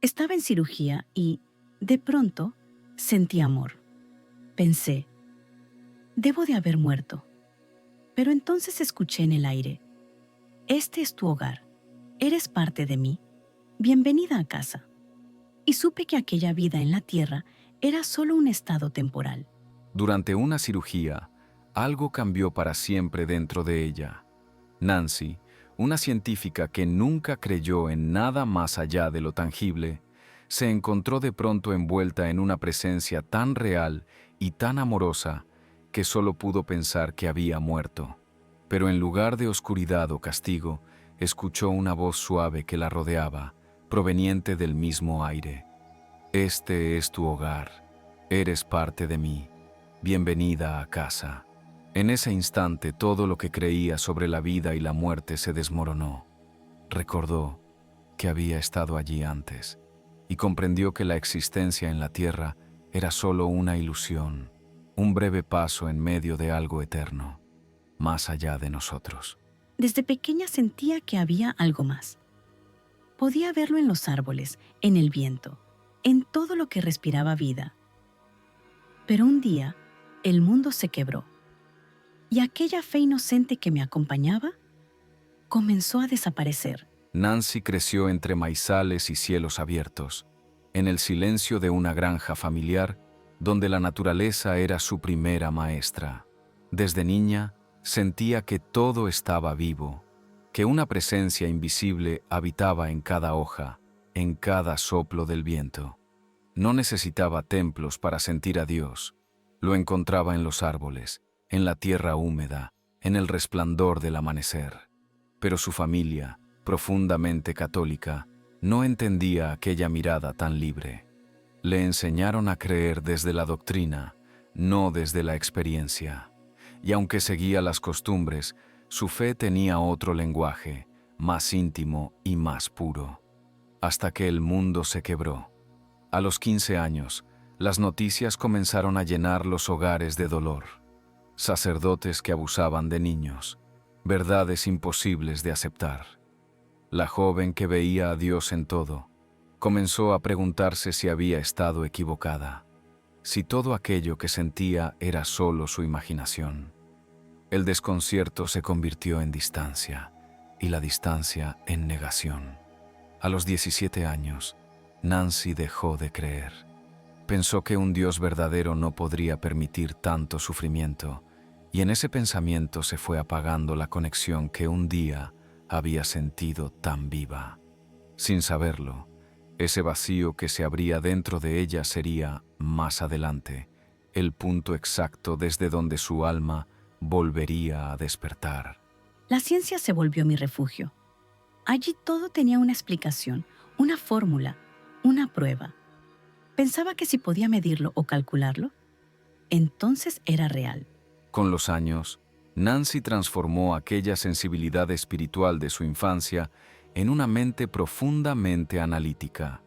Estaba en cirugía y, de pronto, sentí amor. Pensé, debo de haber muerto. Pero entonces escuché en el aire, este es tu hogar, eres parte de mí, bienvenida a casa. Y supe que aquella vida en la tierra era solo un estado temporal. Durante una cirugía, algo cambió para siempre dentro de ella. Nancy, una científica que nunca creyó en nada más allá de lo tangible, se encontró de pronto envuelta en una presencia tan real y tan amorosa que solo pudo pensar que había muerto. Pero en lugar de oscuridad o castigo, escuchó una voz suave que la rodeaba, proveniente del mismo aire. Este es tu hogar, eres parte de mí, bienvenida a casa. En ese instante todo lo que creía sobre la vida y la muerte se desmoronó. Recordó que había estado allí antes y comprendió que la existencia en la tierra era solo una ilusión, un breve paso en medio de algo eterno, más allá de nosotros. Desde pequeña sentía que había algo más. Podía verlo en los árboles, en el viento, en todo lo que respiraba vida. Pero un día, el mundo se quebró, y aquella fe inocente que me acompañaba comenzó a desaparecer. Nancy creció entre maizales y cielos abiertos, en el silencio de una granja familiar donde la naturaleza era su primera maestra. Desde niña sentía que todo estaba vivo, que una presencia invisible habitaba en cada hoja, en cada soplo del viento. No necesitaba templos para sentir a Dios. Lo encontraba en los árboles, en la tierra húmeda, en el resplandor del amanecer. Pero su familia, profundamente católica, no entendía aquella mirada tan libre. Le enseñaron a creer desde la doctrina, no desde la experiencia. Y aunque seguía las costumbres, su fe tenía otro lenguaje, más íntimo y más puro. Hasta que el mundo se quebró. A los 15 años, las noticias comenzaron a llenar los hogares de dolor. Sacerdotes que abusaban de niños, verdades imposibles de aceptar. La joven que veía a Dios en todo, comenzó a preguntarse si había estado equivocada, si todo aquello que sentía era solo su imaginación. El desconcierto se convirtió en distancia, y la distancia en negación. A los 17 años, Nancy dejó de creer. Pensó que un Dios verdadero no podría permitir tanto sufrimiento, y en ese pensamiento se fue apagando la conexión que un día había sentido tan viva. Sin saberlo, ese vacío que se abría dentro de ella sería, más adelante, el punto exacto desde donde su alma volvería a despertar. La ciencia se volvió mi refugio. Allí todo tenía una explicación, una fórmula, una prueba. Pensaba que si podía medirlo o calcularlo, entonces era real. Con los años, Nancy transformó aquella sensibilidad espiritual de su infancia en una mente profundamente analítica.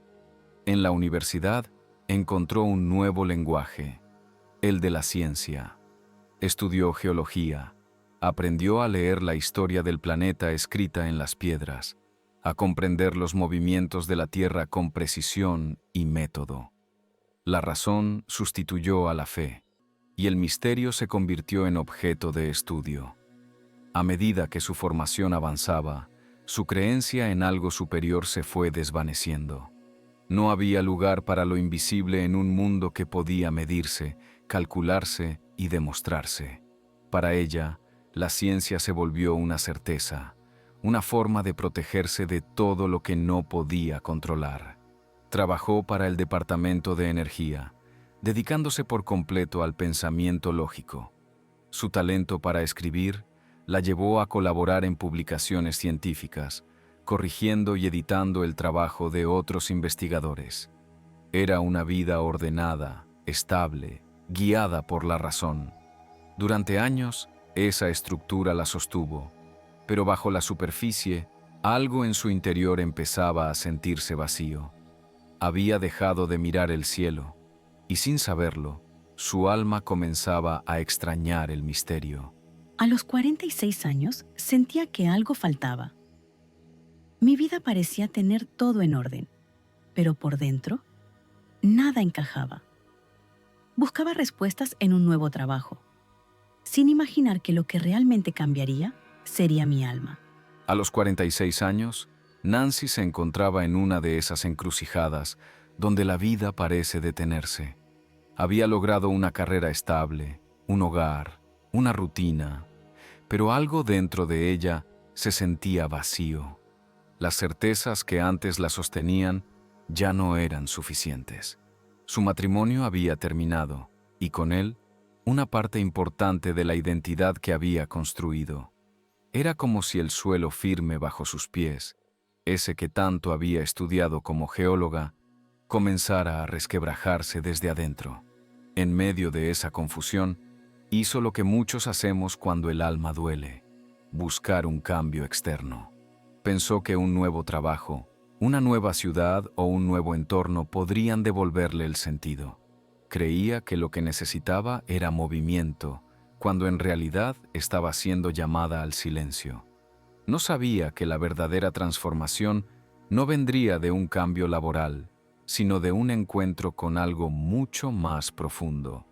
En la universidad encontró un nuevo lenguaje, el de la ciencia. Estudió geología, aprendió a leer la historia del planeta escrita en las piedras, a comprender los movimientos de la Tierra con precisión y método. La razón sustituyó a la fe, y el misterio se convirtió en objeto de estudio. A medida que su formación avanzaba, su creencia en algo superior se fue desvaneciendo. No había lugar para lo invisible en un mundo que podía medirse, calcularse y demostrarse. Para ella, la ciencia se volvió una certeza, una forma de protegerse de todo lo que no podía controlar. Trabajó para el Departamento de Energía, dedicándose por completo al pensamiento lógico. Su talento para escribir la llevó a colaborar en publicaciones científicas, corrigiendo y editando el trabajo de otros investigadores. Era una vida ordenada, estable, guiada por la razón. Durante años, esa estructura la sostuvo, pero bajo la superficie, algo en su interior empezaba a sentirse vacío. Había dejado de mirar el cielo, y sin saberlo, su alma comenzaba a extrañar el misterio. A los 46 años sentía que algo faltaba. Mi vida parecía tener todo en orden. pero por dentro, nada encajaba. Buscaba respuestas en un nuevo trabajo, sin imaginar que lo que realmente cambiaría sería mi alma. A los 46 años, Nancy se encontraba en una de esas encrucijadas donde la vida parece detenerse. Había logrado una carrera estable, un hogar, una rutina, pero algo dentro de ella se sentía vacío. Las certezas que antes la sostenían ya no eran suficientes. Su matrimonio había terminado, y con él, una parte importante de la identidad que había construido. Era como si el suelo firme bajo sus pies, ese que tanto había estudiado como geóloga, comenzara a resquebrajarse desde adentro. En medio de esa confusión, hizo lo que muchos hacemos cuando el alma duele: buscar un cambio externo. Pensó que un nuevo trabajo, una nueva ciudad o un nuevo entorno podrían devolverle el sentido. Creía que lo que necesitaba era movimiento, cuando en realidad estaba siendo llamada al silencio. No sabía que la verdadera transformación no vendría de un cambio laboral, sino de un encuentro con algo mucho más profundo,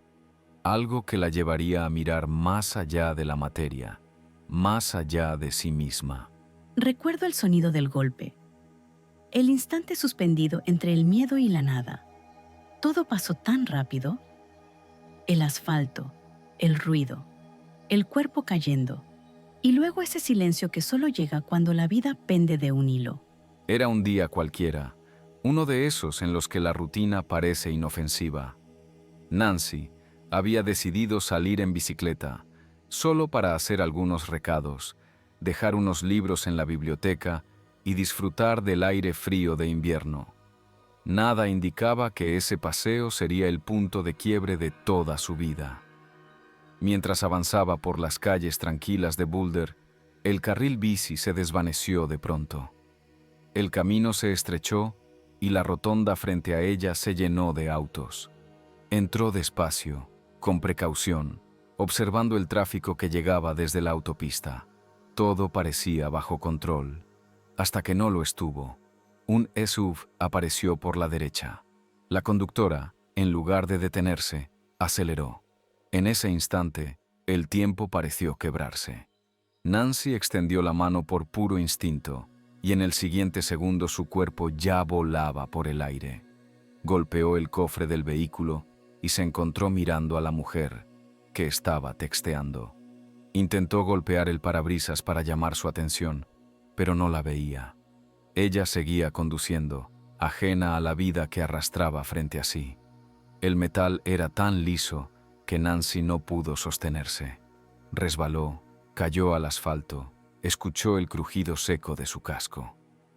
algo que la llevaría a mirar más allá de la materia, más allá de sí misma. Recuerdo el sonido del golpe, el instante suspendido entre el miedo y la nada. Todo pasó tan rápido. El asfalto, el ruido, el cuerpo cayendo, y luego ese silencio que solo llega cuando la vida pende de un hilo. Era un día cualquiera, uno de esos en los que la rutina parece inofensiva. Nancy había decidido salir en bicicleta, solo para hacer algunos recados, dejar unos libros en la biblioteca y disfrutar del aire frío de invierno. Nada indicaba que ese paseo sería el punto de quiebre de toda su vida. Mientras avanzaba por las calles tranquilas de Boulder, el carril bici se desvaneció de pronto. El camino se estrechó y la rotonda frente a ella se llenó de autos. Entró despacio, con precaución, observando el tráfico que llegaba desde la autopista. Todo parecía bajo control, hasta que no lo estuvo. Un SUV apareció por la derecha. La conductora, en lugar de detenerse, aceleró. En ese instante, el tiempo pareció quebrarse. Nancy extendió la mano por puro instinto, y en el siguiente segundo su cuerpo ya volaba por el aire. Golpeó el cofre del vehículo y se encontró mirando a la mujer, que estaba texteando. Intentó golpear el parabrisas para llamar su atención, pero no la veía. Ella seguía conduciendo, ajena a la vida que arrastraba frente a sí. El metal era tan liso que Nancy no pudo sostenerse. Resbaló, cayó al asfalto, escuchó el crujido seco de su casco,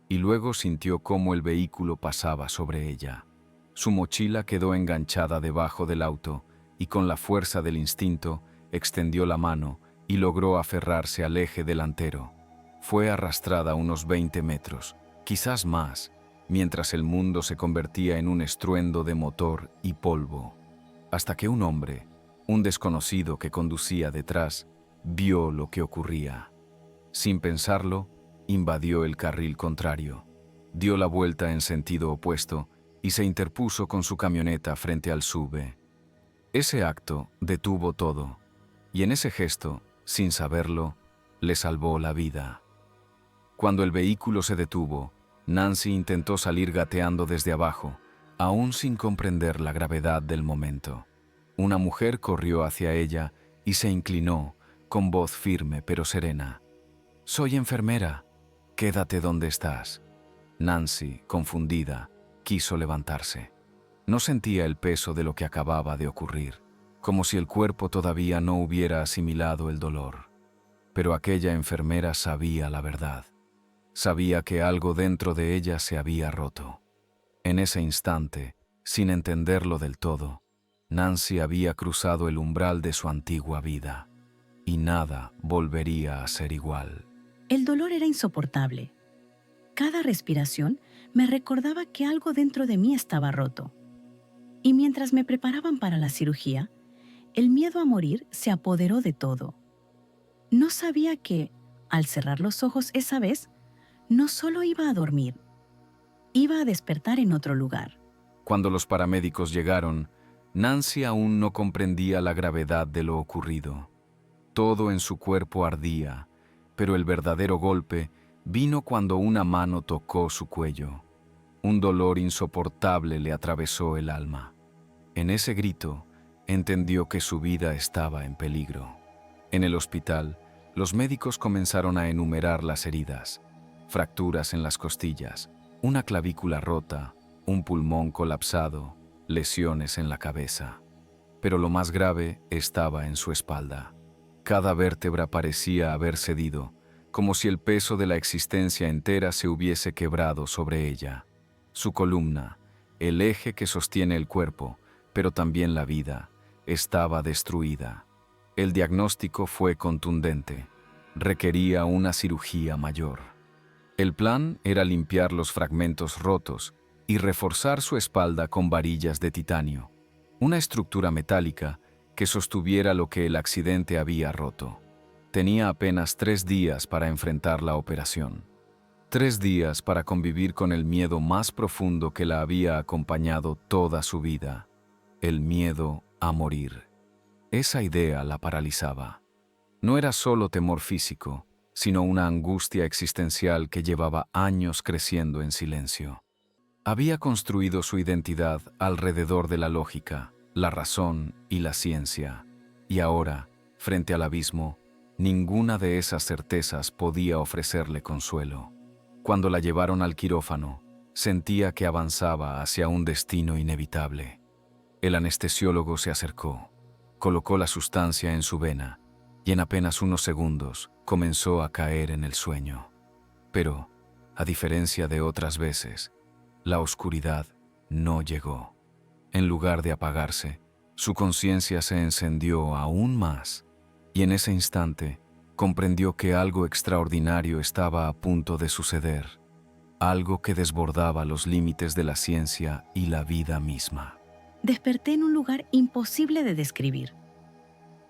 y luego sintió cómo el vehículo pasaba sobre ella. Su mochila quedó enganchada debajo del auto y con la fuerza del instinto extendió la mano y logró aferrarse al eje delantero. Fue arrastrada unos 20 metros, quizás más, mientras el mundo se convertía en un estruendo de motor y polvo, hasta que un hombre, un desconocido que conducía detrás, vio lo que ocurría. Sin pensarlo, invadió el carril contrario, dio la vuelta en sentido opuesto y se interpuso con su camioneta frente al SUV. Ese acto detuvo todo, y en ese gesto, sin saberlo, le salvó la vida. Cuando el vehículo se detuvo, Nancy intentó salir gateando desde abajo, aún sin comprender la gravedad del momento. Una mujer corrió hacia ella y se inclinó, con voz firme pero serena. «Soy enfermera. Quédate donde estás». Nancy, confundida, quiso levantarse. No sentía el peso de lo que acababa de ocurrir, como si el cuerpo todavía no hubiera asimilado el dolor. Pero aquella enfermera sabía la verdad. Sabía que algo dentro de ella se había roto. En ese instante, sin entenderlo del todo, Nancy había cruzado el umbral de su antigua vida, y nada volvería a ser igual. El dolor era insoportable. Cada respiración me recordaba que algo dentro de mí estaba roto. Y mientras me preparaban para la cirugía, el miedo a morir se apoderó de todo. No sabía que, al cerrar los ojos esa vez, no solo iba a dormir, iba a despertar en otro lugar. Cuando los paramédicos llegaron, Nancy aún no comprendía la gravedad de lo ocurrido. Todo en su cuerpo ardía, pero el verdadero golpe vino cuando una mano tocó su cuello. Un dolor insoportable le atravesó el alma. En ese grito, entendió que su vida estaba en peligro. En el hospital, los médicos comenzaron a enumerar las heridas: fracturas en las costillas, una clavícula rota, un pulmón colapsado, lesiones en la cabeza. Pero lo más grave estaba en su espalda. Cada vértebra parecía haber cedido, como si el peso de la existencia entera se hubiese quebrado sobre ella. Su columna, el eje que sostiene el cuerpo, pero también la vida, estaba destruida. El diagnóstico fue contundente. Requería una cirugía mayor. El plan era limpiar los fragmentos rotos y reforzar su espalda con varillas de titanio, una estructura metálica que sostuviera lo que el accidente había roto. Tenía apenas 3 días para enfrentar la operación. 3 días para convivir con el miedo más profundo que la había acompañado toda su vida: el miedo a morir. Esa idea la paralizaba. No era solo temor físico, sino una angustia existencial que llevaba años creciendo en silencio. Había construido su identidad alrededor de la lógica, la razón y la ciencia, y ahora, frente al abismo, ninguna de esas certezas podía ofrecerle consuelo. Cuando la llevaron al quirófano, sentía que avanzaba hacia un destino inevitable. El anestesiólogo se acercó, colocó la sustancia en su vena y en apenas unos segundos comenzó a caer en el sueño. Pero, a diferencia de otras veces, la oscuridad no llegó. En lugar de apagarse, su conciencia se encendió aún más, y en ese instante comprendió que algo extraordinario estaba a punto de suceder, algo que desbordaba los límites de la ciencia y la vida misma. Desperté en un lugar imposible de describir.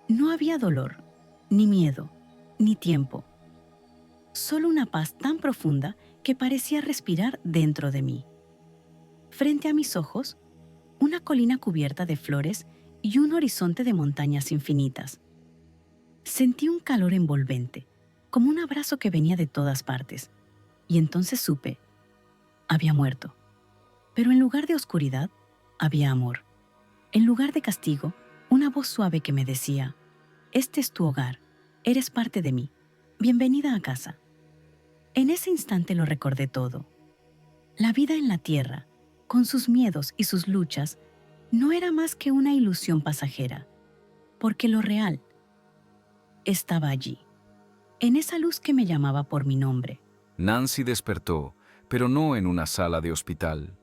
No había dolor, ni miedo, ni tiempo. Solo una paz tan profunda que parecía respirar dentro de mí. Frente a mis ojos, una colina cubierta de flores y un horizonte de montañas infinitas. Sentí un calor envolvente, como un abrazo que venía de todas partes, y entonces supe: había muerto. Pero en lugar de oscuridad, había amor. En lugar de castigo, una voz suave que me decía: este es tu hogar, eres parte de mí, bienvenida a casa. En ese instante lo recordé todo. La vida en la tierra, con sus miedos y sus luchas, no era más que una ilusión pasajera, porque lo real estaba allí, en esa luz que me llamaba por mi nombre. Nancy despertó, pero no en una sala de hospital.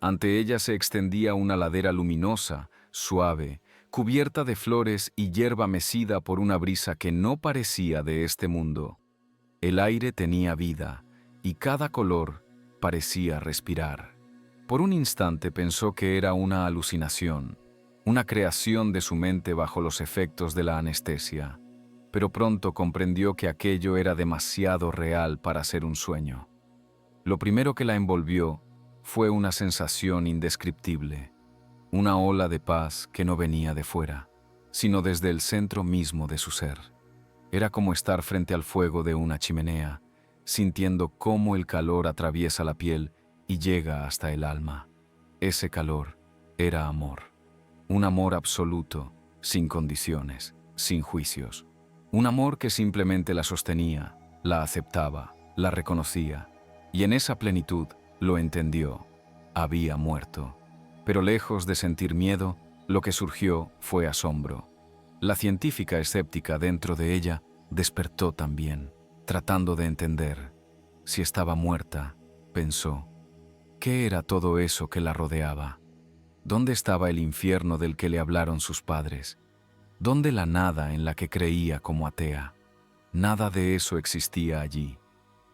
Ante ella se extendía una ladera luminosa, suave, cubierta de flores y hierba mecida por una brisa que no parecía de este mundo. El aire tenía vida, y cada color parecía respirar. Por un instante pensó que era una alucinación, una creación de su mente bajo los efectos de la anestesia, pero pronto comprendió que aquello era demasiado real para ser un sueño. Lo primero que la envolvió fue una sensación indescriptible, una ola de paz que no venía de fuera, sino desde el centro mismo de su ser. Era como estar frente al fuego de una chimenea, sintiendo cómo el calor atraviesa la piel y llega hasta el alma. Ese calor era amor, un amor absoluto, sin condiciones, sin juicios. Un amor que simplemente la sostenía, la aceptaba, la reconocía, y en esa plenitud lo entendió: había muerto. Pero lejos de sentir miedo, lo que surgió fue asombro. La científica escéptica dentro de ella despertó también, tratando de entender. Si estaba muerta, pensó, ¿qué era todo eso que la rodeaba? ¿Dónde estaba el infierno del que le hablaron sus padres? ¿Dónde la nada en la que creía como atea? Nada de eso existía allí.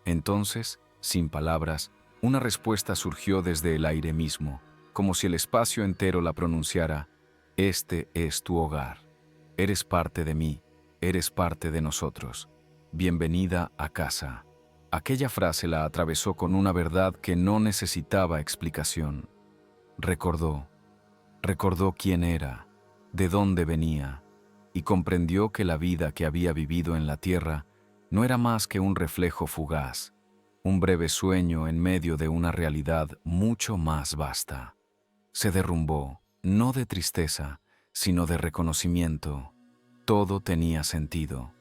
Entonces, sin palabras, una respuesta surgió desde el aire mismo, como si el espacio entero la pronunciara: este es tu hogar. Eres parte de mí, eres parte de nosotros. Bienvenida a casa. Aquella frase la atravesó con una verdad que no necesitaba explicación. Recordó quién era, de dónde venía, y comprendió que la vida que había vivido en la tierra no era más que un reflejo fugaz, un breve sueño en medio de una realidad mucho más vasta. Se derrumbó, no de tristeza, sino de reconocimiento. Todo tenía sentido.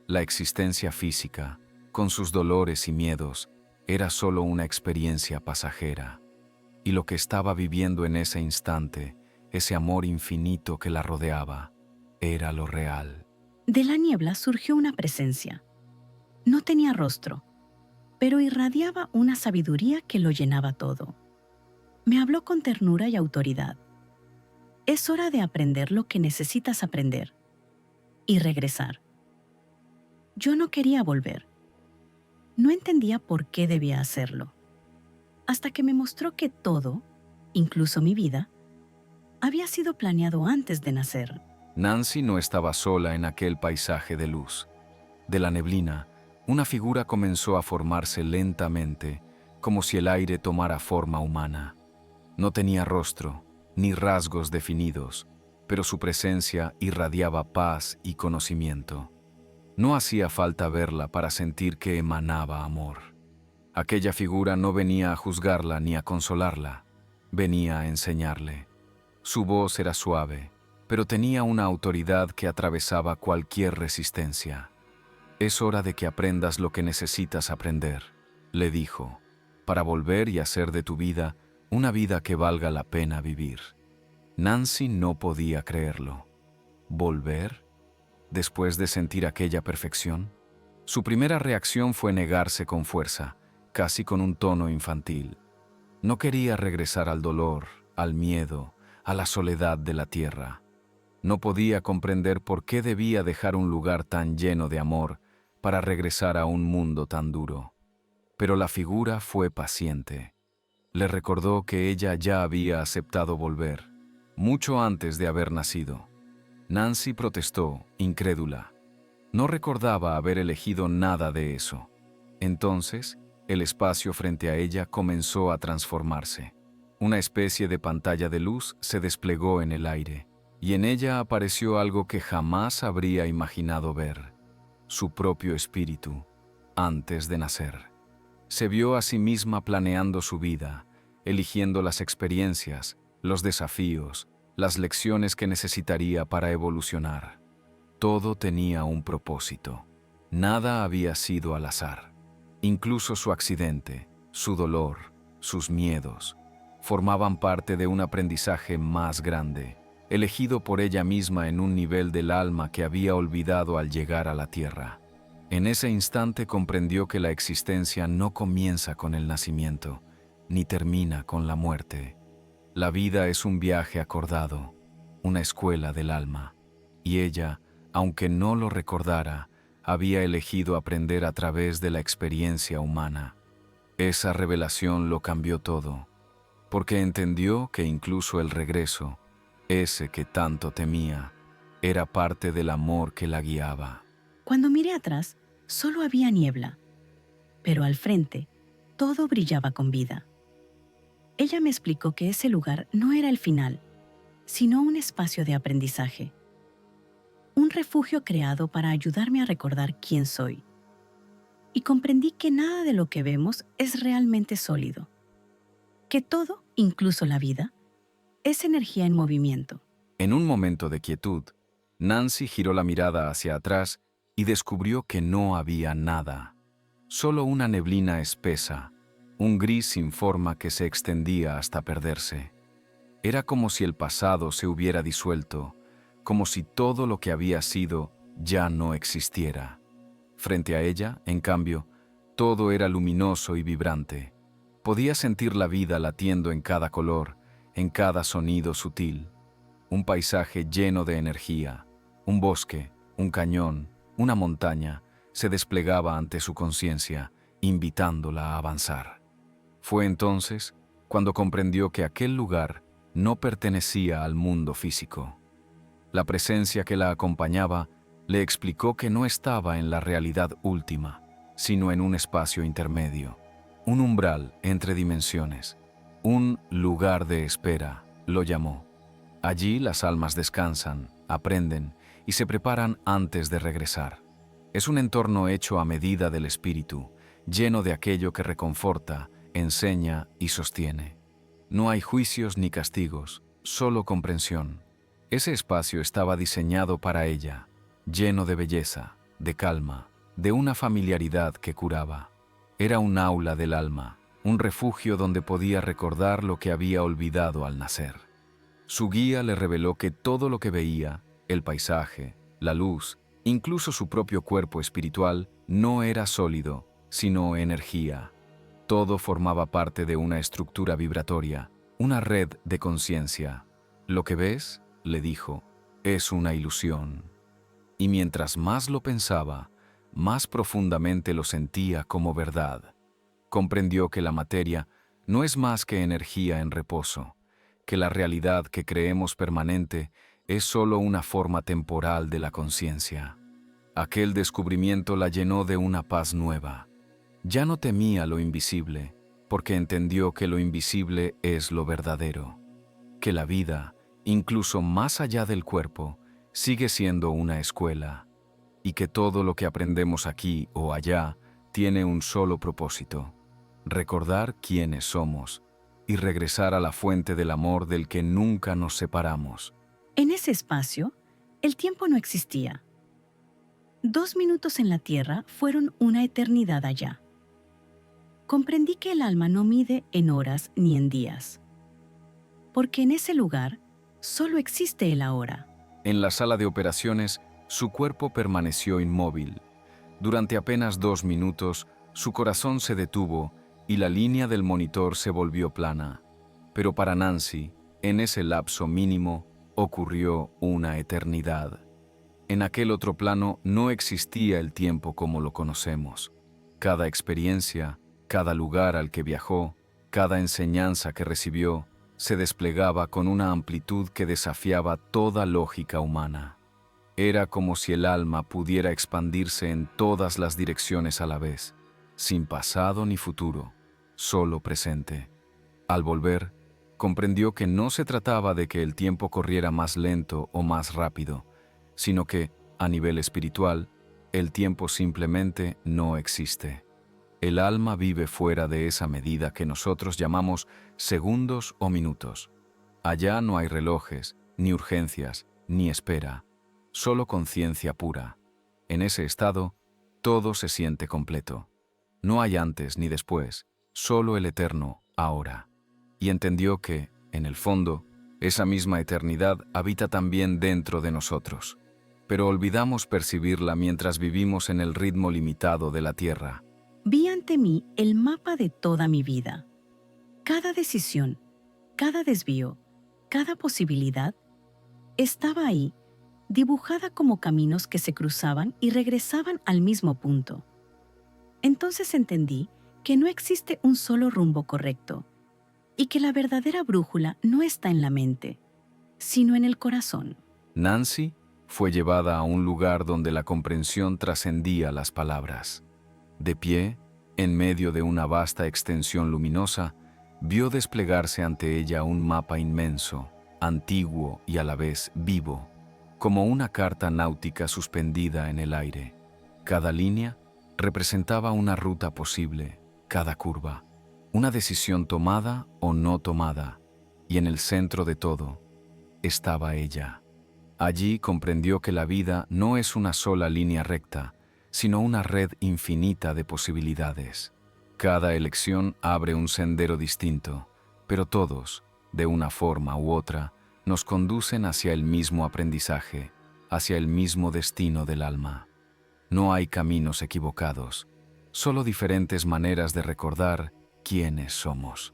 La existencia física, con sus dolores y miedos, era solo una experiencia pasajera. Y lo que estaba viviendo en ese instante, ese amor infinito que la rodeaba, era lo real. De la niebla surgió una presencia. No tenía rostro, pero irradiaba una sabiduría que lo llenaba todo. Me habló con ternura y autoridad. Es hora de aprender lo que necesitas aprender y regresar. Yo no quería volver. No entendía por qué debía hacerlo, hasta que me mostró que todo, incluso mi vida, había sido planeado antes de nacer. Nancy no estaba sola en aquel paisaje de luz. De la neblina, una figura comenzó a formarse lentamente, como si el aire tomara forma humana. No tenía rostro, ni rasgos definidos, pero su presencia irradiaba paz y conocimiento. No hacía falta verla para sentir que emanaba amor. Aquella figura no venía a juzgarla ni a consolarla, venía a enseñarle. Su voz era suave, pero tenía una autoridad que atravesaba cualquier resistencia. «Es hora de que aprendas lo que necesitas aprender», le dijo, «para volver y hacer de tu vida una vida que valga la pena vivir». Nancy no podía creerlo. ¿Volver? Después de sentir aquella perfección. Su primera reacción fue negarse con fuerza, casi con un tono infantil. No quería regresar al dolor, al miedo, a la soledad de la tierra. No podía comprender por qué debía dejar un lugar tan lleno de amor para regresar a un mundo tan duro. Pero la figura fue paciente. Le recordó que ella ya había aceptado volver, mucho antes de haber nacido. Nancy protestó, incrédula. No recordaba haber elegido nada de eso. Entonces, el espacio frente a ella comenzó a transformarse. Una especie de pantalla de luz se desplegó en el aire, y en ella apareció algo que jamás habría imaginado ver: su propio espíritu, antes de nacer. Se vio a sí misma planeando su vida, eligiendo las experiencias, los desafíos, las lecciones que necesitaría para evolucionar. Todo tenía un propósito. Nada había sido al azar. Incluso su accidente, su dolor, sus miedos, formaban parte de un aprendizaje más grande, elegido por ella misma en un nivel del alma que había olvidado al llegar a la tierra. En ese instante comprendió que la existencia no comienza con el nacimiento, ni termina con la muerte. La vida es un viaje acordado, una escuela del alma, y ella, aunque no lo recordara, había elegido aprender a través de la experiencia humana. Esa revelación lo cambió todo, porque entendió que incluso el regreso, ese que tanto temía, era parte del amor que la guiaba. Cuando miré atrás, solo había niebla, pero al frente, todo brillaba con vida. Ella me explicó que ese lugar no era el final, sino un espacio de aprendizaje. Un refugio creado para ayudarme a recordar quién soy. Y comprendí que nada de lo que vemos es realmente sólido. Que todo, incluso la vida, es energía en movimiento. En un momento de quietud, Nancy giró la mirada hacia atrás y descubrió que no había nada. Solo una neblina espesa, un gris sin forma que se extendía hasta perderse. Era como si el pasado se hubiera disuelto, como si todo lo que había sido ya no existiera. Frente a ella, en cambio, todo era luminoso y vibrante. Podía sentir la vida latiendo en cada color, en cada sonido sutil. Un paisaje lleno de energía, un bosque, un cañón, una montaña, se desplegaba ante su conciencia, invitándola a avanzar. Fue entonces cuando comprendió que aquel lugar no pertenecía al mundo físico. La presencia que la acompañaba le explicó que no estaba en la realidad última, sino en un espacio intermedio, un umbral entre dimensiones, un lugar de espera, lo llamó. Allí las almas descansan, aprenden y se preparan antes de regresar. Es un entorno hecho a medida del espíritu, lleno de aquello que reconforta, enseña y sostiene. No hay juicios ni castigos, solo comprensión. Ese espacio estaba diseñado para ella, lleno de belleza, de calma, de una familiaridad que curaba. Era un aula del alma, un refugio donde podía recordar lo que había olvidado al nacer. Su guía le reveló que todo lo que veía, el paisaje, la luz, incluso su propio cuerpo espiritual, no era sólido, sino energía. Todo formaba parte de una estructura vibratoria, una red de conciencia. Lo que ves, le dijo, es una ilusión. Y mientras más lo pensaba, más profundamente lo sentía como verdad. Comprendió que la materia no es más que energía en reposo, que la realidad que creemos permanente es solo una forma temporal de la conciencia. Aquel descubrimiento la llenó de una paz nueva. Ya no temía lo invisible, porque entendió que lo invisible es lo verdadero, que la vida, incluso más allá del cuerpo, sigue siendo una escuela, y que todo lo que aprendemos aquí o allá tiene un solo propósito: recordar quiénes somos y regresar a la fuente del amor del que nunca nos separamos. En ese espacio, el tiempo no existía. 2 minutos en la tierra fueron una eternidad allá. Comprendí que el alma no mide en horas ni en días, porque en ese lugar solo existe el ahora. En la sala de operaciones, su cuerpo permaneció inmóvil. Durante apenas 2 minutos, su corazón se detuvo y la línea del monitor se volvió plana. Pero para Nancy, en ese lapso mínimo, ocurrió una eternidad. En aquel otro plano no existía el tiempo como lo conocemos. Cada experiencia, cada lugar al que viajó, cada enseñanza que recibió, se desplegaba con una amplitud que desafiaba toda lógica humana. Era como si el alma pudiera expandirse en todas las direcciones a la vez, sin pasado ni futuro, solo presente. Al volver, comprendió que no se trataba de que el tiempo corriera más lento o más rápido, sino que, a nivel espiritual, el tiempo simplemente no existe. El alma vive fuera de esa medida que nosotros llamamos segundos o minutos. Allá no hay relojes, ni urgencias, ni espera, solo conciencia pura. En ese estado, todo se siente completo. No hay antes ni después, solo el eterno ahora. Y entendió que, en el fondo, esa misma eternidad habita también dentro de nosotros. Pero olvidamos percibirla mientras vivimos en el ritmo limitado de la tierra. Vi ante mí el mapa de toda mi vida. Cada decisión, cada desvío, cada posibilidad estaba ahí, dibujada como caminos que se cruzaban y regresaban al mismo punto. Entonces entendí que no existe un solo rumbo correcto y que la verdadera brújula no está en la mente, sino en el corazón. Nancy fue llevada a un lugar donde la comprensión trascendía las palabras. De pie, en medio de una vasta extensión luminosa, vio desplegarse ante ella un mapa inmenso, antiguo y a la vez vivo, como una carta náutica suspendida en el aire. Cada línea representaba una ruta posible, cada curva, una decisión tomada o no tomada, y en el centro de todo estaba ella. Allí comprendió que la vida no es una sola línea recta, sino una red infinita de posibilidades. Cada elección abre un sendero distinto, pero todos, de una forma u otra, nos conducen hacia el mismo aprendizaje, hacia el mismo destino del alma. No hay caminos equivocados, solo diferentes maneras de recordar quiénes somos.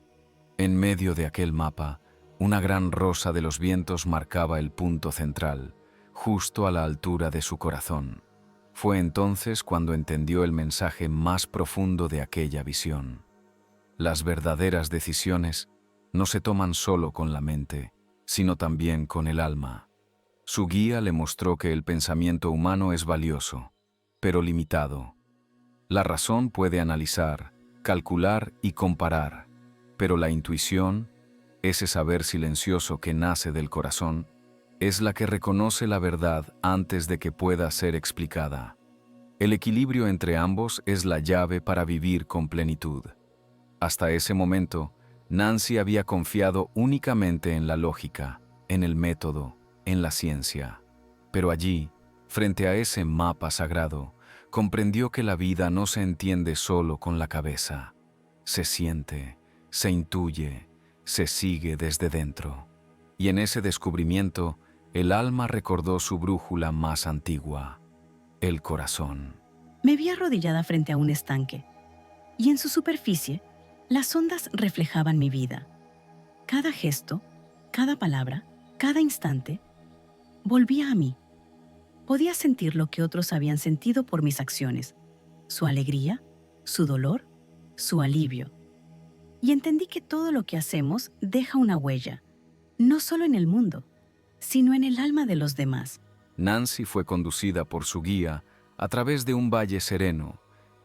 En medio de aquel mapa, una gran rosa de los vientos marcaba el punto central, justo a la altura de su corazón. Fue entonces cuando entendió el mensaje más profundo de aquella visión. Las verdaderas decisiones no se toman solo con la mente, sino también con el alma. Su guía le mostró que el pensamiento humano es valioso, pero limitado. La razón puede analizar, calcular y comparar, pero la intuición, ese saber silencioso que nace del corazón, es la que reconoce la verdad antes de que pueda ser explicada. El equilibrio entre ambos es la llave para vivir con plenitud. Hasta ese momento, Nancy había confiado únicamente en la lógica, en el método, en la ciencia. Pero allí, frente a ese mapa sagrado, comprendió que la vida no se entiende solo con la cabeza. Se siente, se intuye, se sigue desde dentro. Y en ese descubrimiento, el alma recordó su brújula más antigua, el corazón. Me vi arrodillada frente a un estanque, y en su superficie, las ondas reflejaban mi vida. Cada gesto, cada palabra, cada instante, volvía a mí. Podía sentir lo que otros habían sentido por mis acciones, su alegría, su dolor, su alivio. Y entendí que todo lo que hacemos deja una huella, no solo en el mundo, sino en el alma de los demás. Nancy fue conducida por su guía a través de un valle sereno,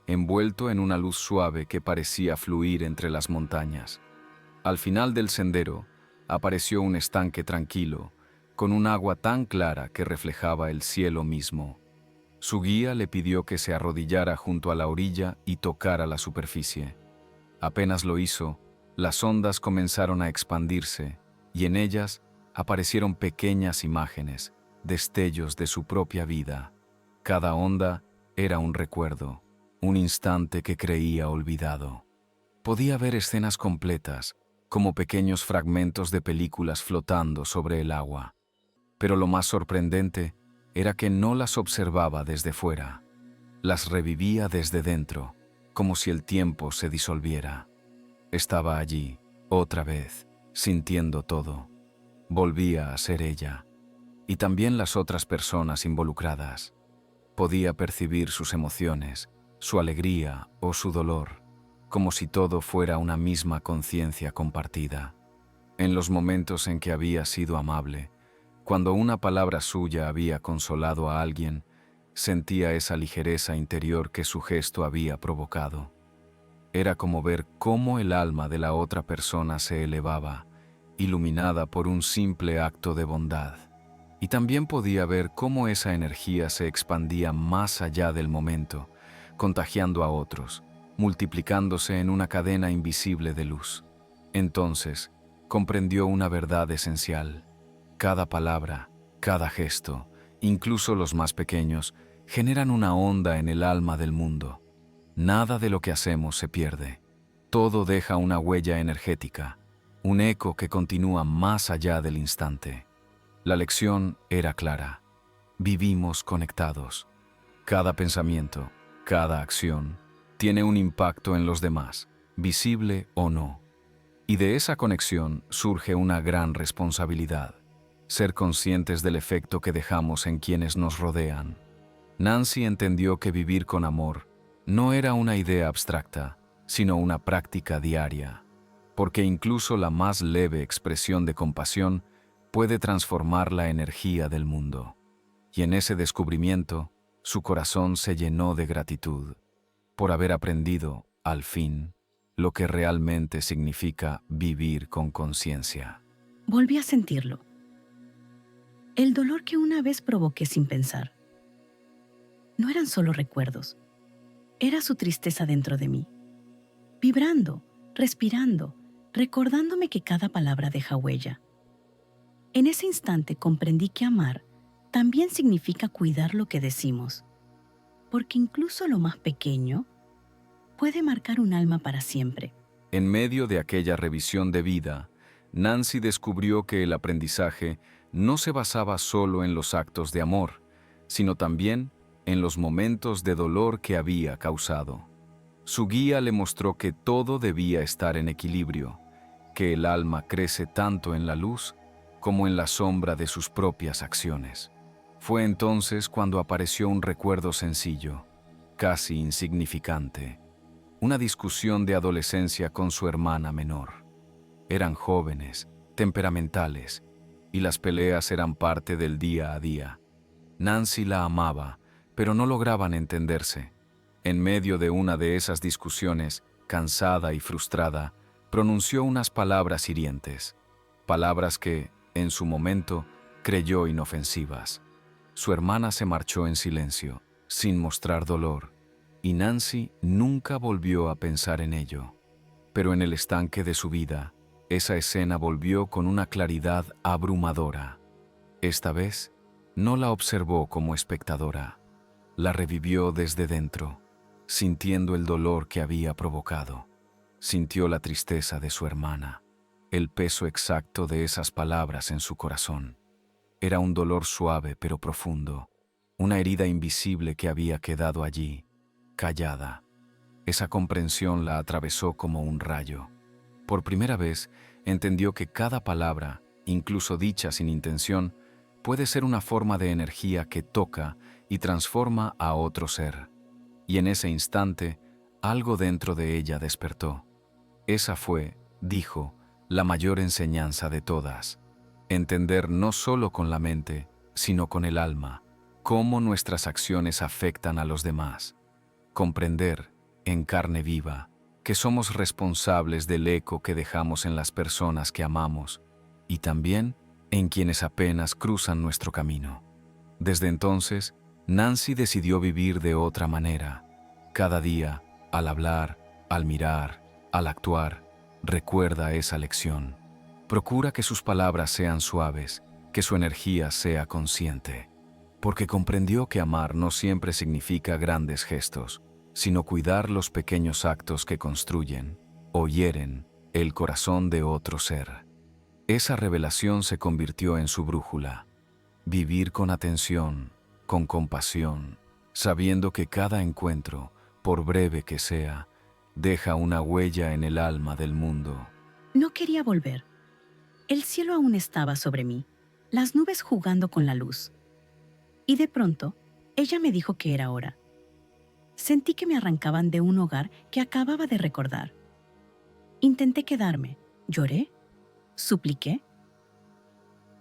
envuelto en una luz suave que parecía fluir entre las montañas. Al final del sendero, apareció un estanque tranquilo, con un agua tan clara que reflejaba el cielo mismo. Su guía le pidió que se arrodillara junto a la orilla y tocara la superficie. Apenas lo hizo, las ondas comenzaron a expandirse, y en ellas aparecieron pequeñas imágenes, destellos de su propia vida. Cada onda era un recuerdo, un instante que creía olvidado. Podía ver escenas completas, como pequeños fragmentos de películas flotando sobre el agua. Pero lo más sorprendente era que no las observaba desde fuera. Las revivía desde dentro, como si el tiempo se disolviera. Estaba allí, otra vez, sintiendo todo. Volvía a ser ella, y también las otras personas involucradas. Podía percibir sus emociones, su alegría o su dolor, como si todo fuera una misma conciencia compartida. En los momentos en que había sido amable, cuando una palabra suya había consolado a alguien, sentía esa ligereza interior que su gesto había provocado. Era como ver cómo el alma de la otra persona se elevaba, iluminada por un simple acto de bondad. Y también podía ver cómo esa energía se expandía más allá del momento, contagiando a otros, multiplicándose en una cadena invisible de luz. Entonces, comprendió una verdad esencial. Cada palabra, cada gesto, incluso los más pequeños, generan una onda en el alma del mundo. Nada de lo que hacemos se pierde. Todo deja una huella energética, un eco que continúa más allá del instante. La lección era clara. Vivimos conectados. Cada pensamiento, cada acción, tiene un impacto en los demás, visible o no. Y de esa conexión surge una gran responsabilidad: ser conscientes del efecto que dejamos en quienes nos rodean. Nancy entendió que vivir con amor no era una idea abstracta, sino una práctica diaria, porque incluso la más leve expresión de compasión puede transformar la energía del mundo. Y en ese descubrimiento, su corazón se llenó de gratitud por haber aprendido, al fin, lo que realmente significa vivir con conciencia. Volví a sentirlo. El dolor que una vez provoqué sin pensar. No eran solo recuerdos. Era su tristeza dentro de mí, vibrando, respirando, recordándome que cada palabra deja huella. En ese instante comprendí que amar también significa cuidar lo que decimos, porque incluso lo más pequeño puede marcar un alma para siempre. En medio de aquella revisión de vida, Nancy descubrió que el aprendizaje no se basaba solo en los actos de amor, sino también en los momentos de dolor que había causado. Su guía le mostró que todo debía estar en equilibrio, que el alma crece tanto en la luz como en la sombra de sus propias acciones. Fue entonces cuando apareció un recuerdo sencillo, casi insignificante, una discusión de adolescencia con su hermana menor. Eran jóvenes, temperamentales, y las peleas eran parte del día a día. Nancy la amaba, pero no lograban entenderse. En medio de una de esas discusiones, cansada y frustrada, pronunció unas palabras hirientes, palabras que, en su momento, creyó inofensivas. Su hermana se marchó en silencio, sin mostrar dolor, y Nancy nunca volvió a pensar en ello. Pero en el estanque de su vida, esa escena volvió con una claridad abrumadora. Esta vez, no la observó como espectadora, la revivió desde dentro, sintiendo el dolor que había provocado. Sintió la tristeza de su hermana, el peso exacto de esas palabras en su corazón. Era un dolor suave pero profundo, una herida invisible que había quedado allí, callada. Esa comprensión la atravesó como un rayo. Por primera vez, entendió que cada palabra, incluso dicha sin intención, puede ser una forma de energía que toca y transforma a otro ser. Y en ese instante, algo dentro de ella despertó. Esa fue, dijo, la mayor enseñanza de todas. Entender no solo con la mente, sino con el alma, cómo nuestras acciones afectan a los demás. Comprender, en carne viva, que somos responsables del eco que dejamos en las personas que amamos y también en quienes apenas cruzan nuestro camino. Desde entonces, Nancy decidió vivir de otra manera. Cada día, al hablar, al mirar, al actuar, recuerda esa lección. Procura que sus palabras sean suaves, que su energía sea consciente, porque comprendió que amar no siempre significa grandes gestos, sino cuidar los pequeños actos que construyen o hieren el corazón de otro ser. Esa revelación se convirtió en su brújula. Vivir con atención, con compasión, sabiendo que cada encuentro, por breve que sea, deja una huella en el alma del mundo. No quería volver. El cielo aún estaba sobre mí, las nubes jugando con la luz. Y de pronto, ella me dijo que era hora. Sentí que me arrancaban de un hogar que acababa de recordar. Intenté quedarme, lloré, supliqué,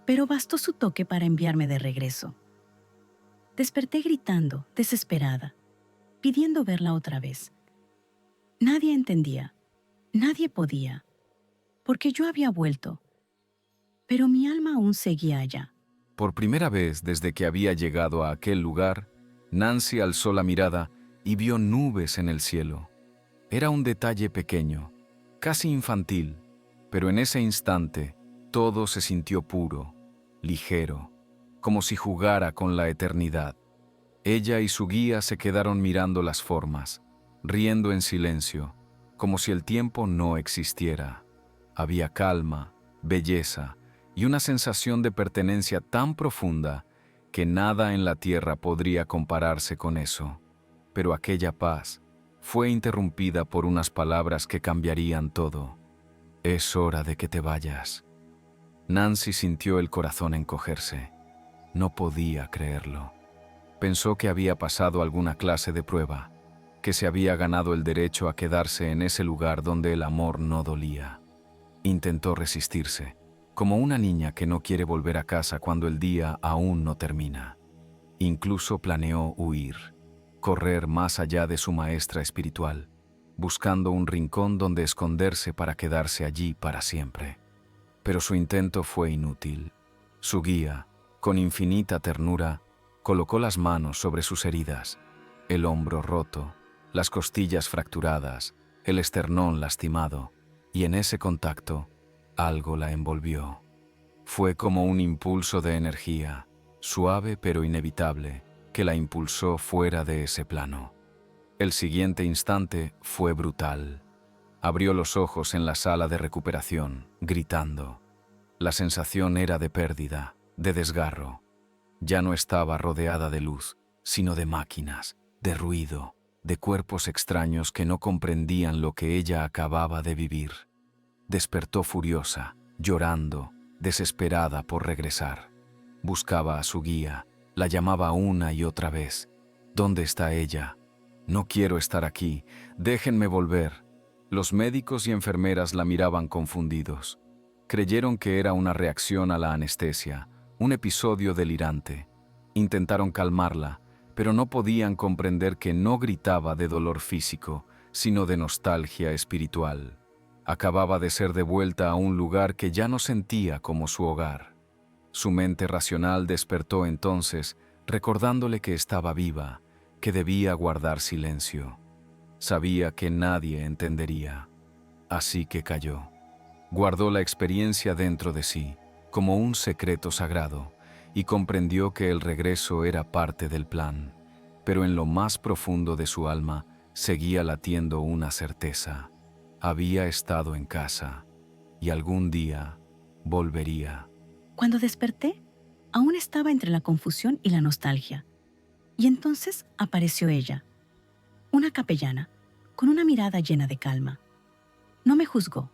pero bastó su toque para enviarme de regreso. Desperté gritando, desesperada, pidiendo verla otra vez. Nadie entendía, nadie podía, porque yo había vuelto, pero mi alma aún seguía allá. Por primera vez desde que había llegado a aquel lugar, Nancy alzó la mirada y vio nubes en el cielo. Era un detalle pequeño, casi infantil, pero en ese instante todo se sintió puro, ligero, como si jugara con la eternidad. Ella y su guía se quedaron mirando las formas, riendo en silencio, como si el tiempo no existiera. Había calma, belleza y una sensación de pertenencia tan profunda que nada en la tierra podría compararse con eso. Pero aquella paz fue interrumpida por unas palabras que cambiarían todo. Es hora de que te vayas. Nancy sintió el corazón encogerse. No podía creerlo. Pensó que había pasado alguna clase de prueba, que se había ganado el derecho a quedarse en ese lugar donde el amor no dolía. Intentó resistirse, como una niña que no quiere volver a casa cuando el día aún no termina. Incluso planeó huir, correr más allá de su maestra espiritual, buscando un rincón donde esconderse para quedarse allí para siempre. Pero su intento fue inútil. Su guía, con infinita ternura, colocó las manos sobre sus heridas, el hombro roto, las costillas fracturadas, el esternón lastimado, y en ese contacto, algo la envolvió. Fue como un impulso de energía, suave pero inevitable, que la impulsó fuera de ese plano. El siguiente instante fue brutal. Abrió los ojos en la sala de recuperación, gritando. La sensación era de pérdida, de desgarro. Ya no estaba rodeada de luz, sino de máquinas, de ruido, de cuerpos extraños que no comprendían lo que ella acababa de vivir. Despertó furiosa, llorando, desesperada por regresar. Buscaba a su guía, la llamaba una y otra vez. ¿Dónde está ella? No quiero estar aquí, déjenme volver. Los médicos y enfermeras la miraban confundidos. Creyeron que era una reacción a la anestesia, un episodio delirante. Intentaron calmarla, pero no podían comprender que no gritaba de dolor físico, sino de nostalgia espiritual. Acababa de ser devuelta a un lugar que ya no sentía como su hogar. Su mente racional despertó entonces, recordándole que estaba viva, que debía guardar silencio. Sabía que nadie entendería. Así que calló. Guardó la experiencia dentro de sí, como un secreto sagrado, y comprendió que el regreso era parte del plan. Pero en lo más profundo de su alma seguía latiendo una certeza. Había estado en casa, y algún día volvería. Cuando desperté, aún estaba entre la confusión y la nostalgia. Y entonces apareció ella, una capellana, con una mirada llena de calma. No me juzgó,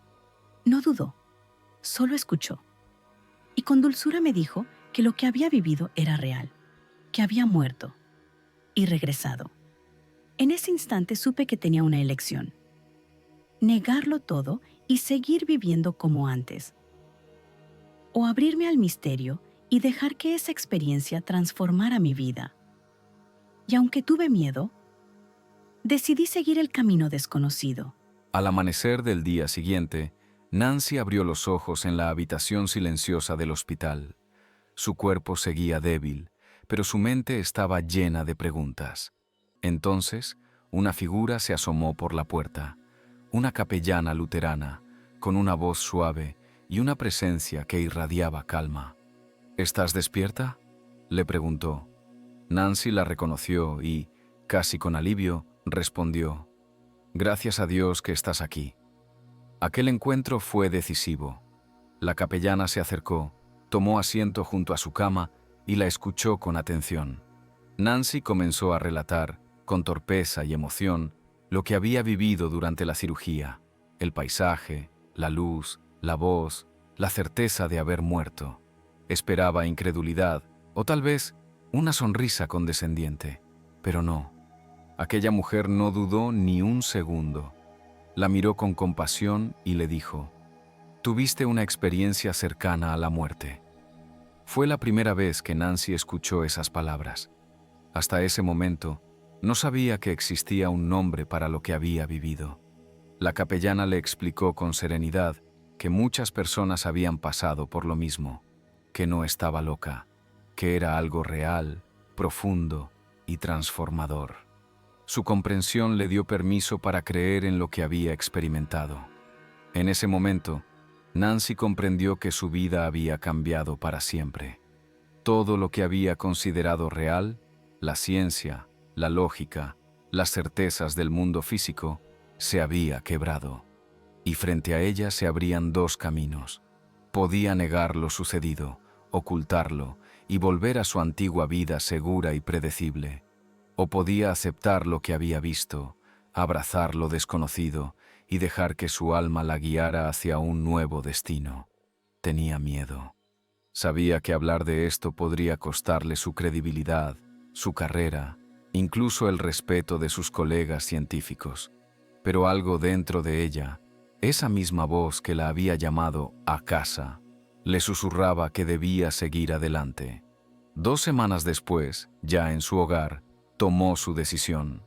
no dudó, solo escuchó. Y con dulzura me dijo que lo que había vivido era real, que había muerto y regresado. En ese instante supe que tenía una elección: negarlo todo y seguir viviendo como antes, o abrirme al misterio y dejar que esa experiencia transformara mi vida. Y aunque tuve miedo, decidí seguir el camino desconocido. Al amanecer del día siguiente, Nancy abrió los ojos en la habitación silenciosa del hospital. Su cuerpo seguía débil, pero su mente estaba llena de preguntas. Entonces, una figura se asomó por la puerta, una capellana luterana, con una voz suave y una presencia que irradiaba calma. ¿Estás despierta?, le preguntó. Nancy la reconoció y, casi con alivio, respondió: «Gracias a Dios que estás aquí». Aquel encuentro fue decisivo. La capellana se acercó, tomó asiento junto a su cama y la escuchó con atención. Nancy comenzó a relatar, con torpeza y emoción, lo que había vivido durante la cirugía: el paisaje, la luz, la voz, la certeza de haber muerto. Esperaba incredulidad, o tal vez una sonrisa condescendiente, pero no. Aquella mujer no dudó ni un segundo. La miró con compasión y le dijo: «Tuviste una experiencia cercana a la muerte». Fue la primera vez que Nancy escuchó esas palabras. Hasta ese momento, no sabía que existía un nombre para lo que había vivido. La capellana le explicó con serenidad que muchas personas habían pasado por lo mismo, que no estaba loca, que era algo real, profundo y transformador. Su comprensión le dio permiso para creer en lo que había experimentado. En ese momento, Nancy comprendió que su vida había cambiado para siempre. Todo lo que había considerado real, la ciencia, la lógica, las certezas del mundo físico, se había quebrado. Y frente a ella se abrían dos caminos. Podía negar lo sucedido, ocultarlo y volver a su antigua vida segura y predecible. O podía aceptar lo que había visto, abrazar lo desconocido y dejar que su alma la guiara hacia un nuevo destino. Tenía miedo. Sabía que hablar de esto podría costarle su credibilidad, su carrera, incluso el respeto de sus colegas científicos. Pero algo dentro de ella, esa misma voz que la había llamado a casa, le susurraba que debía seguir adelante. 2 semanas después, ya en su hogar, tomó su decisión.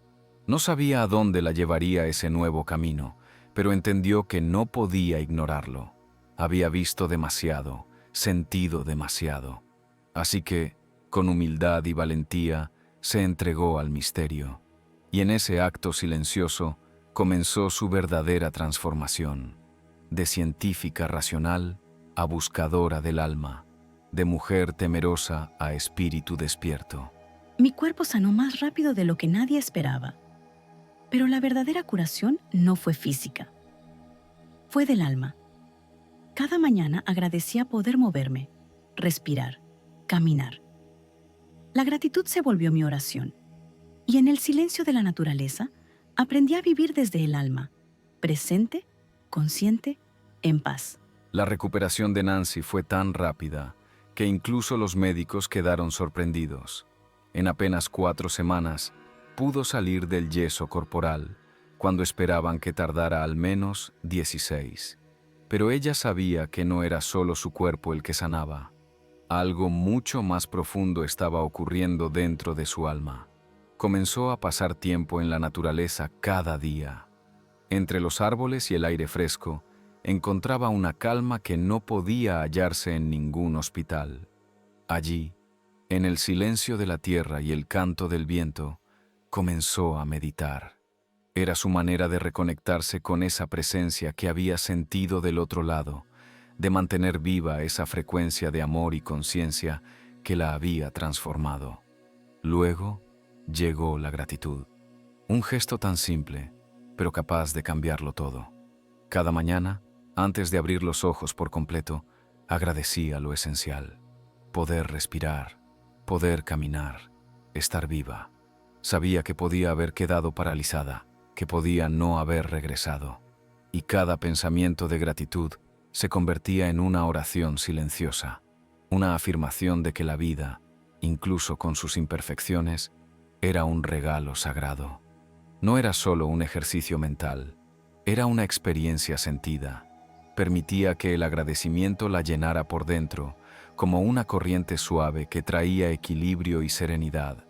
No sabía a dónde la llevaría ese nuevo camino, pero entendió que no podía ignorarlo. Había visto demasiado, sentido demasiado. Así que, con humildad y valentía, se entregó al misterio. Y en ese acto silencioso comenzó su verdadera transformación, de científica racional a buscadora del alma, de mujer temerosa a espíritu despierto. Mi cuerpo sanó más rápido de lo que nadie esperaba. Pero la verdadera curación no fue física. Fue del alma. Cada mañana agradecía poder moverme, respirar, caminar. La gratitud se volvió mi oración. Y en el silencio de la naturaleza, aprendí a vivir desde el alma, presente, consciente, en paz. La recuperación de Nancy fue tan rápida que incluso los médicos quedaron sorprendidos. En apenas 4 semanas, pudo salir del yeso corporal, cuando esperaban que tardara al menos 16. Pero ella sabía que no era solo su cuerpo el que sanaba. Algo mucho más profundo estaba ocurriendo dentro de su alma. Comenzó a pasar tiempo en la naturaleza cada día. Entre los árboles y el aire fresco, encontraba una calma que no podía hallarse en ningún hospital. Allí, en el silencio de la tierra y el canto del viento, comenzó a meditar. Era su manera de reconectarse con esa presencia que había sentido del otro lado, de mantener viva esa frecuencia de amor y conciencia que la había transformado. Luego llegó la gratitud, un gesto tan simple, pero capaz de cambiarlo todo. Cada mañana, antes de abrir los ojos por completo, agradecía lo esencial: poder respirar, poder caminar, estar viva. Sabía que podía haber quedado paralizada, que podía no haber regresado, y cada pensamiento de gratitud se convertía en una oración silenciosa, una afirmación de que la vida, incluso con sus imperfecciones, era un regalo sagrado. No era solo un ejercicio mental, era una experiencia sentida. Permitía que el agradecimiento la llenara por dentro, como una corriente suave que traía equilibrio y serenidad.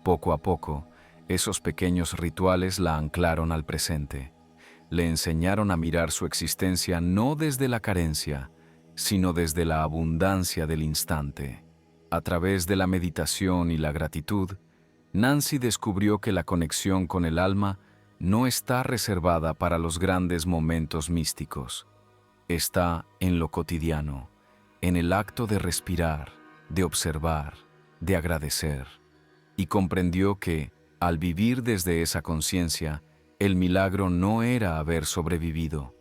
Poco a poco, esos pequeños rituales la anclaron al presente. Le enseñaron a mirar su existencia no desde la carencia, sino desde la abundancia del instante. A través de la meditación y la gratitud, Nancy descubrió que la conexión con el alma no está reservada para los grandes momentos místicos. Está en lo cotidiano, en el acto de respirar, de observar, de agradecer. Y comprendió que, al vivir desde esa conciencia, el milagro no era haber sobrevivido.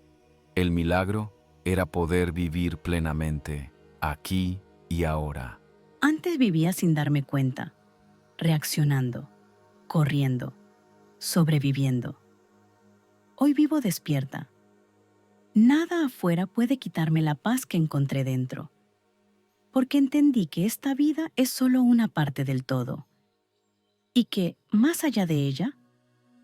El milagro era poder vivir plenamente, aquí y ahora. Antes vivía sin darme cuenta, reaccionando, corriendo, sobreviviendo. Hoy vivo despierta. Nada afuera puede quitarme la paz que encontré dentro, porque entendí que esta vida es solo una parte del todo y que, más allá de ella,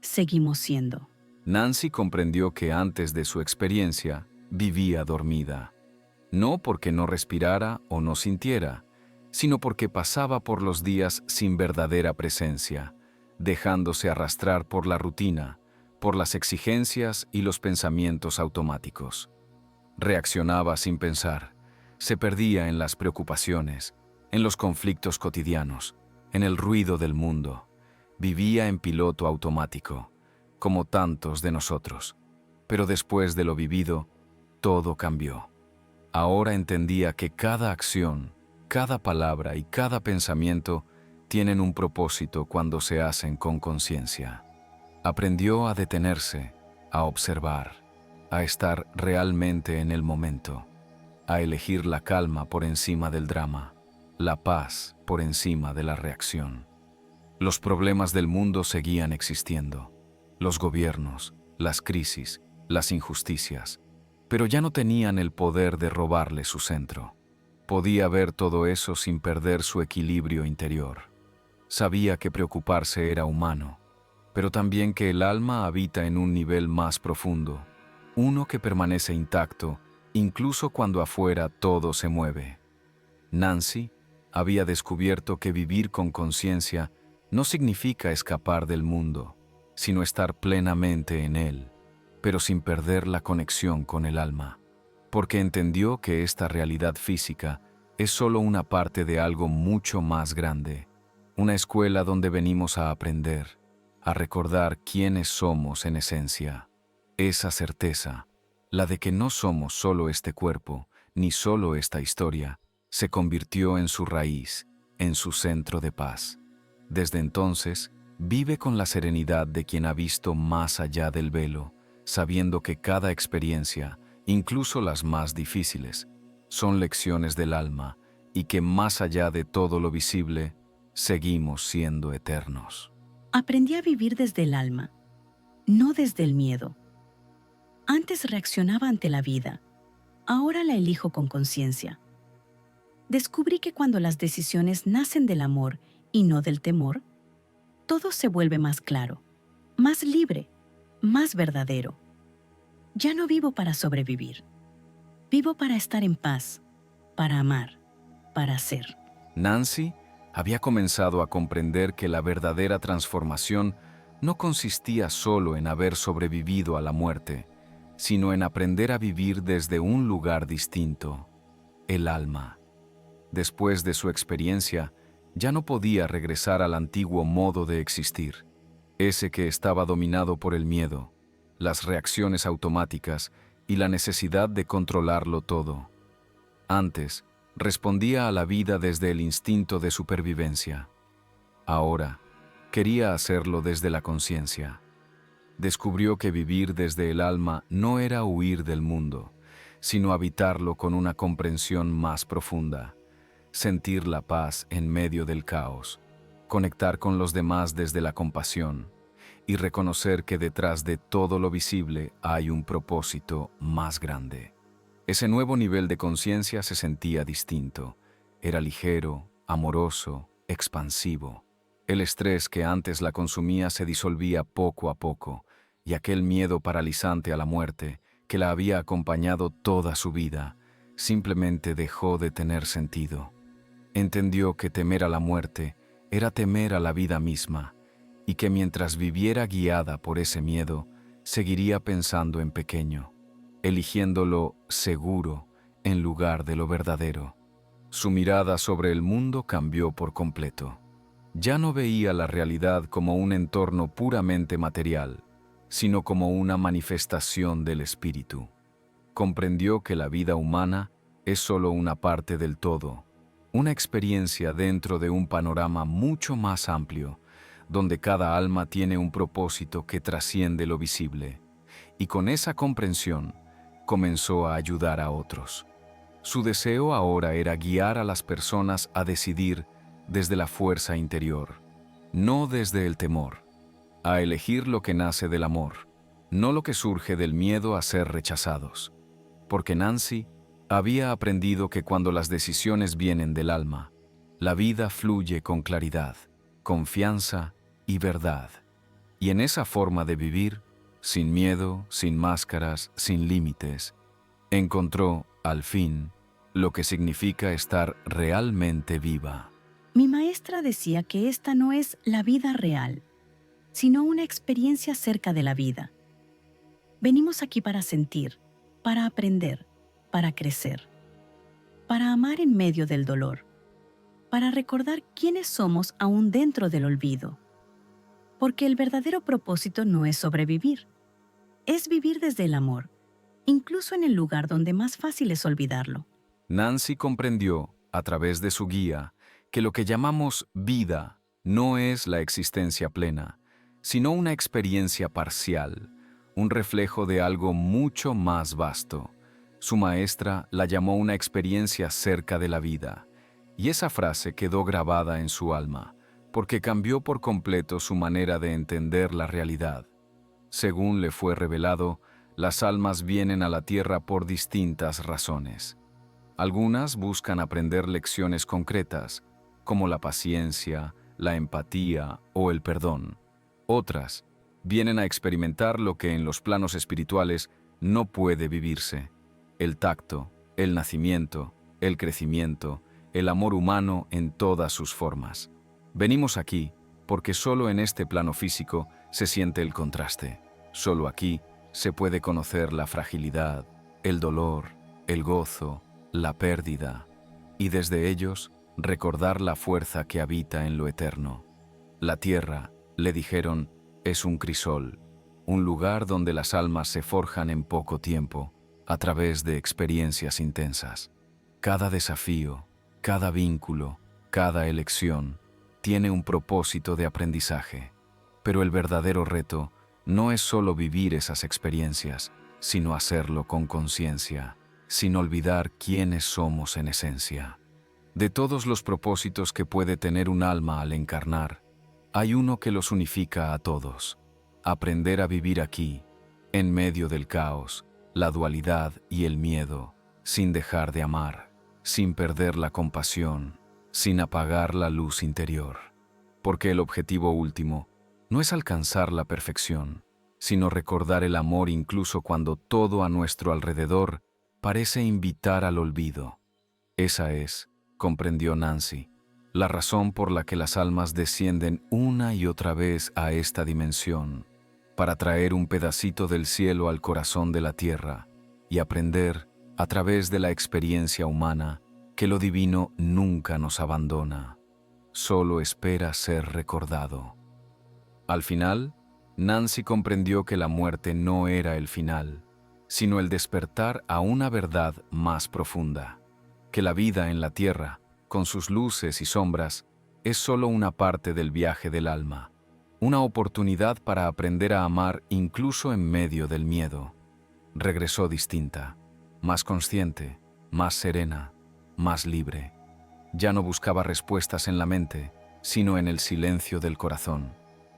seguimos siendo. Nancy comprendió que antes de su experiencia vivía dormida, no porque no respirara o no sintiera, sino porque pasaba por los días sin verdadera presencia, dejándose arrastrar por la rutina, por las exigencias y los pensamientos automáticos. Reaccionaba sin pensar, se perdía en las preocupaciones, en los conflictos cotidianos, en el ruido del mundo. Vivía en piloto automático, como tantos de nosotros. Pero después de lo vivido, todo cambió. Ahora entendía que cada acción, cada palabra y cada pensamiento tienen un propósito cuando se hacen con conciencia. Aprendió a detenerse, a observar, a estar realmente en el momento, a elegir la calma por encima del drama, la paz por encima de la reacción. Los problemas del mundo seguían existiendo, los gobiernos, las crisis, las injusticias, pero ya no tenían el poder de robarle su centro. Podía ver todo eso sin perder su equilibrio interior. Sabía que preocuparse era humano, pero también que el alma habita en un nivel más profundo, uno que permanece intacto incluso cuando afuera todo se mueve. Nancy había descubierto que vivir con conciencia no significa escapar del mundo, sino estar plenamente en él, pero sin perder la conexión con el alma, porque entendió que esta realidad física es solo una parte de algo mucho más grande, una escuela donde venimos a aprender, a recordar quiénes somos en esencia. Esa certeza, la de que no somos solo este cuerpo, ni solo esta historia, se convirtió en su raíz, en su centro de paz. Desde entonces, vive con la serenidad de quien ha visto más allá del velo, sabiendo que cada experiencia, incluso las más difíciles, son lecciones del alma y que más allá de todo lo visible, seguimos siendo eternos. Aprendí a vivir desde el alma, no desde el miedo. Antes reaccionaba ante la vida, ahora la elijo con conciencia. Descubrí que cuando las decisiones nacen del amor y no del temor, todo se vuelve más claro, más libre, más verdadero. Ya no vivo para sobrevivir. Vivo para estar en paz, para amar, para ser. Nancy Había comenzado a comprender que la verdadera transformación no consistía solo en haber sobrevivido a la muerte, sino en aprender a vivir desde un lugar distinto, el alma. Después de su experiencia, ya no podía regresar al antiguo modo de existir, ese que estaba dominado por el miedo, las reacciones automáticas y la necesidad de controlarlo todo. Antes, respondía a la vida desde el instinto de supervivencia. Ahora, quería hacerlo desde la conciencia. Descubrió que vivir desde el alma no era huir del mundo, sino habitarlo con una comprensión más profunda, sentir la paz en medio del caos, conectar con los demás desde la compasión y reconocer que detrás de todo lo visible hay un propósito más grande. Ese nuevo nivel de conciencia se sentía distinto. Era ligero, amoroso, expansivo. El estrés que antes la consumía se disolvía poco a poco, y aquel miedo paralizante a la muerte, que la había acompañado toda su vida, simplemente dejó de tener sentido. Entendió que temer a la muerte era temer a la vida misma, y que mientras viviera guiada por ese miedo, seguiría pensando en pequeño, eligiendo lo seguro en lugar de lo verdadero. Su mirada sobre el mundo cambió por completo. Ya no veía la realidad como un entorno puramente material, sino como una manifestación del espíritu. Comprendió que la vida humana es solo una parte del todo, una experiencia dentro de un panorama mucho más amplio, donde cada alma tiene un propósito que trasciende lo visible, y con esa comprensión comenzó a ayudar a otros. Su deseo ahora era guiar a las personas a decidir desde la fuerza interior, no desde el temor, a elegir lo que nace del amor, no lo que surge del miedo a ser rechazados. Porque Nancy había aprendido que cuando las decisiones vienen del alma, la vida fluye con claridad, confianza y verdad. Y en esa forma de vivir, sin miedo, sin máscaras, sin límites, encontró, al fin, lo que significa estar realmente viva. Mi maestra decía que esta no es la vida real, sino una experiencia cerca de la vida. Venimos aquí para sentir, para aprender, para crecer, para amar en medio del dolor, para recordar quiénes somos aún dentro del olvido. Porque el verdadero propósito no es sobrevivir, es vivir desde el amor, incluso en el lugar donde más fácil es olvidarlo. Nancy comprendió, a través de su guía, que lo que llamamos vida no es la existencia plena, sino una experiencia parcial, un reflejo de algo mucho más vasto. Su maestra la llamó una experiencia cerca de la vida, y esa frase quedó grabada en su alma, porque cambió por completo su manera de entender la realidad. Según le fue revelado, las almas vienen a la tierra por distintas razones. Algunas buscan aprender lecciones concretas, como la paciencia, la empatía o el perdón. Otras vienen a experimentar lo que en los planos espirituales no puede vivirse: el tacto, el nacimiento, el crecimiento, el amor humano en todas sus formas. Venimos aquí porque solo en este plano físico se siente el contraste. Solo aquí se puede conocer la fragilidad, el dolor, el gozo, la pérdida, y desde ellos recordar la fuerza que habita en lo eterno. La tierra, le dijeron, es un crisol, un lugar donde las almas se forjan en poco tiempo, a través de experiencias intensas. Cada desafío, cada vínculo, cada elección, tiene un propósito de aprendizaje. Pero el verdadero reto no es solo vivir esas experiencias, sino hacerlo con conciencia, sin olvidar quiénes somos en esencia. De todos los propósitos que puede tener un alma al encarnar, hay uno que los unifica a todos: aprender a vivir aquí, en medio del caos, la dualidad y el miedo, sin dejar de amar, sin perder la compasión, sin apagar la luz interior. Porque el objetivo último no es alcanzar la perfección, sino recordar el amor incluso cuando todo a nuestro alrededor parece invitar al olvido. Esa es, comprendió Nancy, la razón por la que las almas descienden una y otra vez a esta dimensión, para traer un pedacito del cielo al corazón de la tierra y aprender, a través de la experiencia humana, que lo divino nunca nos abandona, solo espera ser recordado. Al final, Nancy comprendió que la muerte no era el final, sino el despertar a una verdad más profunda, que la vida en la tierra, con sus luces y sombras, es solo una parte del viaje del alma, una oportunidad para aprender a amar incluso en medio del miedo. Regresó distinta, más consciente, más serena, más libre. Ya no buscaba respuestas en la mente, sino en el silencio del corazón,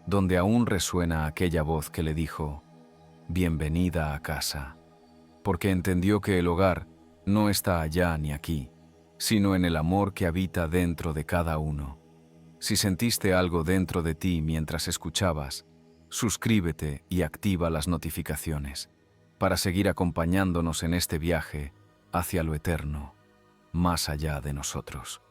donde aún resuena aquella voz que le dijo: «Bienvenida a casa», porque entendió que el hogar no está allá ni aquí, sino en el amor que habita dentro de cada uno. Si sentiste algo dentro de ti mientras escuchabas, suscríbete y activa las notificaciones para seguir acompañándonos en este viaje hacia lo eterno, más allá de nosotros.